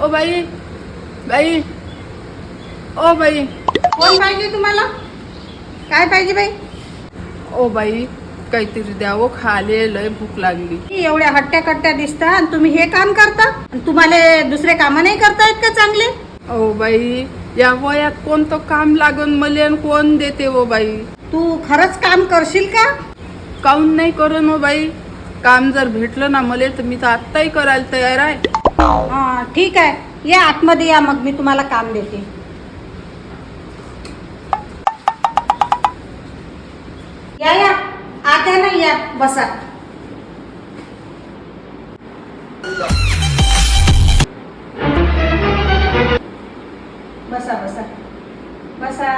O by, बाई, O by, कोण पाहिजे तुम्हाला? काय पाहिजे बाई? ओ बाई, काहीतरी द्यावं खाले, लय भूक लागली. एवढ्या हट्ट्या कट्ट्या दिसता आणि तुम्ही हे काम करता आणि तुम्हाला दुसरे काम नाही करता येत का चांगले? ओ बाई, या वयात कोणतं काम लागन मले आणि कोण देते ओ बाई? तू खरंच काम करशील का? काऊन नाही करण ओ बाई? काम जर भेटलं ना मले तर मी तर आत्ताही करायला तयार आहे. हा ठीक आहे, या आतमध्ये या, मग मी तुम्हाला काम देते. या या, आत आहे ना, या बसा. बसा बसा बसा.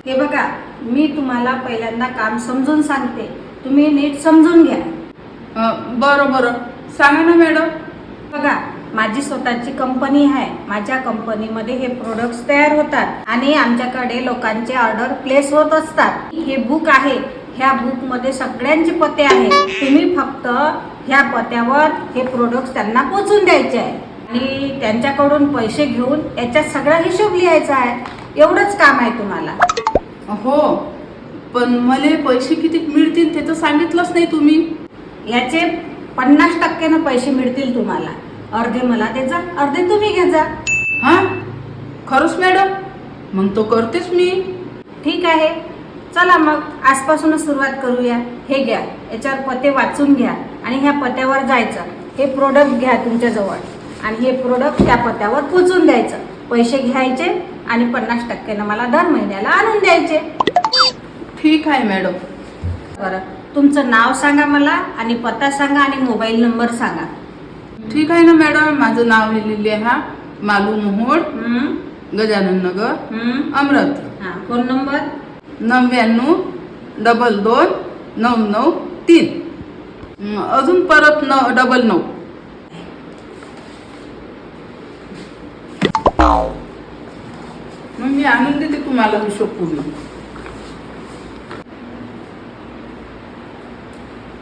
हे बघा, मी तुम्हाला पहिल्यांदा काम समजून सांगते, तुम्ही नीट समजून घ्या. बरं बरं, सांगा ना मॅडम. बघा, माझी स्वतःची कंपनी आहे. माझ्या कंपनीमध्ये हे प्रोडक्ट्स तयार होतात आणि आमच्याकडे लोकांचे ऑर्डर प्लेस होत असतात. हे बुक आहे, ह्या बुकमध्ये सगळ्यांचे पत्ते आहेत. तुम्ही फक्त ह्या पत्त्यावर हे प्रोडक्ट्स त्यांना पोचून द्यायचे आहे आणि त्यांच्याकडून पैसे घेऊन याच्यात सगळा हिशोब लिहायचा आहे. एवढंच काम आहे तुम्हाला. हो, पण मले पैसे किती मिळतील ते तर सांगितलंच नाही तुम्ही. याचे 50% पैसे मिळतील तुम्हाला. अर्धे मला द्यायचा, अर्धे तुम्ही घ्यायचा. हा, खरंच मॅडम? मग तो करतेच मी. ठीक आहे, चला मग आजपासूनच सुरुवात करूया. हे घ्या, याच्यावर पत्ते वाचून घ्या आणि ह्या पत्त्यावर जायचं. हे प्रोडक्ट घ्या तुमच्याजवळ आणि हे प्रोडक्ट त्या पत्त्यावर पोचून द्यायचं. पैसे घ्यायचे आणि 50% मला दर महिन्याला आणून द्यायचे. ठीक आहे मॅडम. बरं, तुमचं नाव सांगा मला आणि पत्ता सांगा आणि मोबाईल नंबर सांगा. ठीक आहे ना मॅडम, माझं नाव लिहिलेले आहे. हा, मालू मोहोळ, गजानन नगर, अमरावती. हां, फोन नंबर 99222993. अजून परत 99. मग मी आणून देते तुम्हाला हिशोब पूर्ण.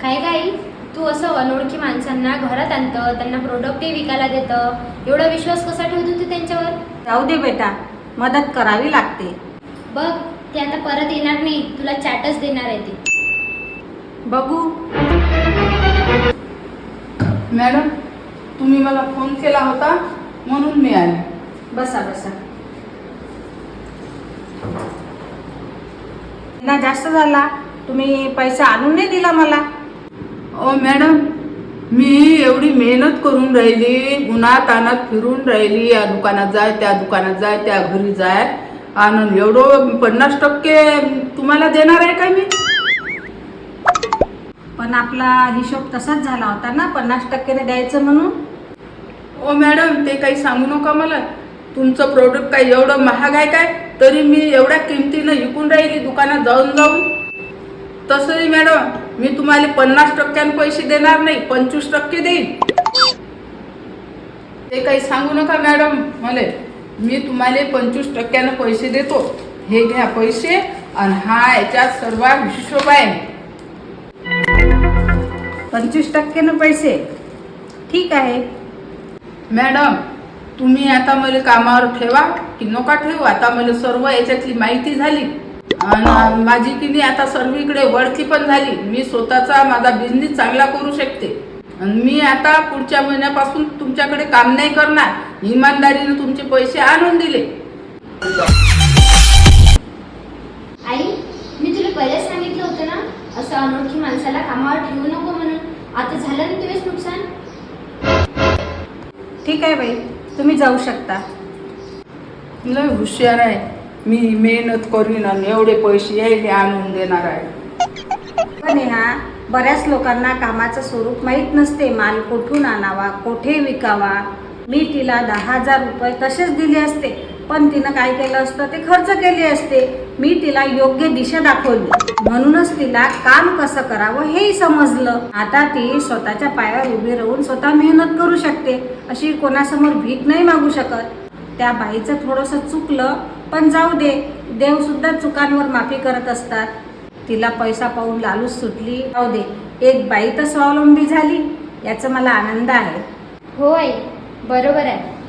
काय काय तू असं अनोळखी माणसांना घरात आणतं, त्यांना प्रोडक्टही विकायला देतं, एवढा विश्वास कसा ठेवतो तू त्यांच्यावर? राहू दे बेटा, मदत करावी लागते. बघ, ते आता परत येणार नाही, तुला चॅटच देणार आहे ते. बघू. मॅडम, तुम्ही मला फोन केला होता म्हणून मी आले. बसा बसा. ना जास्त झाला, तुम्ही पैसा आणून नाही दिला मला. ओ मॅडम, मी एवढी मेहनत करून राहिली, उन्हात तानात फिरून राहिली, या दुकानात जाय त्या दुकानात जाय त्या घरी जाय, आणि एवढं 50% तुम्हाला देणार आहे का मी? पण आपला हिशोब तसाच झाला होता ना, 50% द्यायचं म्हणून. ओ मॅडम, ते काही सांगू नका मला. तुमचं प्रोडक्ट काही एवढं महाग आहे काय, तरी मी एवढ्या किमतीनं विकून राहिली दुकानात जाऊन जाऊन. तसंही मॅडम, मी तुम्हाला 50% पैसे देणार नाही, 25% देईन. ते काही सांगू नका मॅडम मला. मी तुम्हाला 25% पैसे देतो. हे घ्या पैसे आणि हा याच्यात सर्व हिशोब आहे. 25% पैसे? ठीक आहे मॅडम, तुम्ही आता मला कामावर ठेवा की नका ठेवू, आता मला सर्व याच्यातली माहिती झाली आणि माझी की नाही आता सर्वीकडे ओळखी पण झाली. मी स्वतःचा माझा बिझनेस चांगला करू शकते आणि मी आता पुढच्या महिन्यापासून तुमच्याकडे काम नाही करणार. इमानदारीने तुमचे पैसे आणून दिले. आई, मी तुला पहिलेच सांगितलं होतं ना, असं अनोळखी माणसाला कामावर ठेवू नको म्हणून. आता झालं ना तुझेच नुकसान. ठीक आहे बाई, तुम्ही जाऊ शकता. लय हुशार आहे मी, मेहनत करीन आणि एवढे पैसे यायले आणून देणार आहे. पण हा, बऱ्याच लोकांना कामाचं स्वरूप माहीत नसते. माल कुठून आणावा, कुठे विकावा. मी तिला 10,000 रुपये तसेच दिले असते, पण तिनं काय केलं असतं, ते खर्च केले असते. मी तिला योग्य दिशा दाखवली, म्हणूनच तिला काम कसं करावं हेही समजलं. आता ती स्वतःच्या पायावर उभी राहून स्वतः मेहनत करू शकते. अशी कोणासमोर भीक नाही मागू शकत. त्या बाईचं थोडंसं चुकलं, पण जाऊ दे, देव सुद्धा चुकांवर माफी करत असतात. तिला पैसा पाहून लालूच सुटली, जाऊ दे, एक बाई तर स्वावलंबी झाली, याचा मला आनंद आहे. होय, बरोबर आहे.